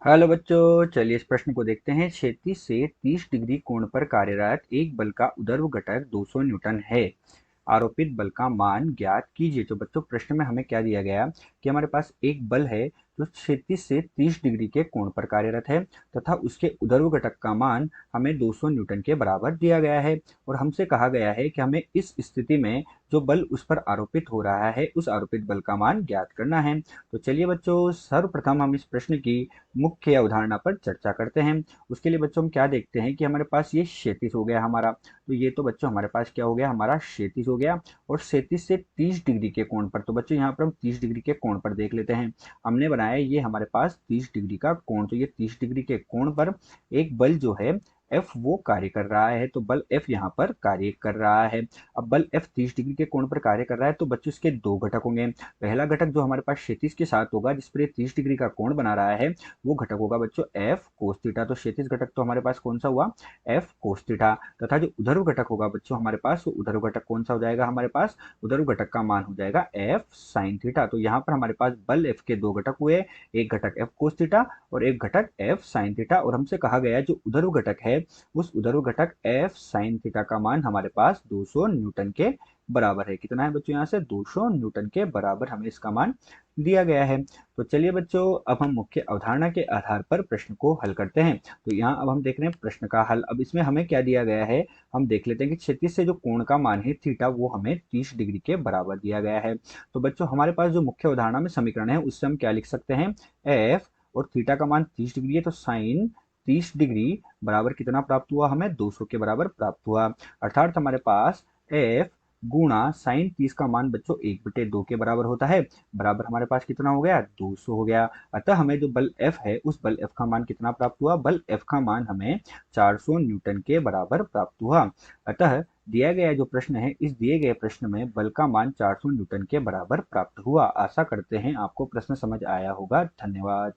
Hello बच्चों, चलिए इस प्रश्न को देखते हैं। क्षैतिज से 30 डिग्री कोण पर कार्यरत एक बल का उर्ध्व घटक 200 न्यूटन है। आरोपित बल का मान ज्ञात कीजिए। तो बच्चों, प्रश्न में हमें क्या दिया गया कि हमारे पास एक बल है जो क्षैतिज से 30 डिग्री के कोण पर कार्यरत है तथा उसके उर्ध्व घटक का मान हमें 200 न्यूटन के बराबर दिया गया है। और हमसे कहा गया है कि हमें इस स्थिति में जो बल उस पर आरोपित हो रहा है उस आरोपित बल का मान ज्ञात करना है। तो चलिए बच्चों, सर्वप्रथम हम इस प्रश्न की मुख्य अवधारणा पर चर्चा करते हैं। उसके लिए बच्चों हम क्या देखते हैं कि हमारे पास ये क्षैतिज हो गया हमारा। तो ये तो बच्चों हमारे पास क्या हो गया, हमारा क्षैतिज हो गया। और क्षैतिज से 30 डिग्री के कोण पर, तो बच्चों यहाँ पर हम 30 डिग्री के कोण पर देख लेते हैं। हमने बनाया ये हमारे पास 30 डिग्री का कोण। तो ये 30 डिग्री के कोण पर एक बल जो है एफ वो कार्य कर रहा है। तो बल एफ यहाँ पर कार्य कर रहा है। अब बल एफ 30 डिग्री के कोण पर कार्य कर रहा है तो बच्चों इसके दो घटक होंगे। पहला घटक जो हमारे पास क्षैतिज के साथ होगा जिस पर ये 30 डिग्री का कोण बना रहा है वो घटक होगा बच्चों एफ कोस थीटा। तो क्षैतिज घटक तो हमारे पास कौन सा हुआ, एफ कोस थीटा। तथा जो उधर्व घटक होगा बच्चों हमारे पास, वो उधर्व घटक कौन सा हो जाएगा, हमारे पास उधर्व घटक का मान हो जाएगा एफ साइन थीटा। तो यहाँ पर हमारे पास बल एफ के दो घटक हुए, एक घटक एफ कोस थीटा और एक घटक एफ साइन थीटा। और हमसे कहा गया जो उधर्व घटक है उस उधर्व घटक एफ साइन थीटा का मान हमारे पास 200 न्यूटन के बराबर है। कितना है बच्चों, यहाँ से 200 न्यूटन के बराबर हमें इसका मान दिया गया है। तो चलिए बच्चों, अब हम मुख्य अवधारणा के आधार पर प्रश्न को हल करते हैं। तो यहाँ अब हम देख रहे हैं प्रश्न का हल। अब इसमें हमें क्या दिया गया है, हम देख लेते हैं कि क्षैतिज से जो कोण का मान है थीटा वो हमें 30 डिग्री के बराबर दिया गया है। तो बच्चों हमारे पास जो मुख्य अवधारणा में समीकरण है उससे हम क्या लिख सकते हैं, एफ और थीटा का मान 30 डिग्री है तो साइन 30 डिग्री बराबर कितना प्राप्त हुआ, हमें 200 के बराबर प्राप्त हुआ। अर्थात हमारे पास एफ गुणा साइन 30 का मान बच्चों 1/2 के बराबर होता है। बराबर हमारे पास कितना हो गया, 200 हो गया। अतः हमें जो बल F है उस बल F का मान कितना प्राप्त हुआ, बल F का मान हमें 400 न्यूटन के बराबर प्राप्त हुआ। अतः दिया गया जो प्रश्न है, इस दिए गए प्रश्न में बल का मान 400 न्यूटन के बराबर प्राप्त हुआ। आशा करते हैं आपको प्रश्न समझ आया होगा। धन्यवाद।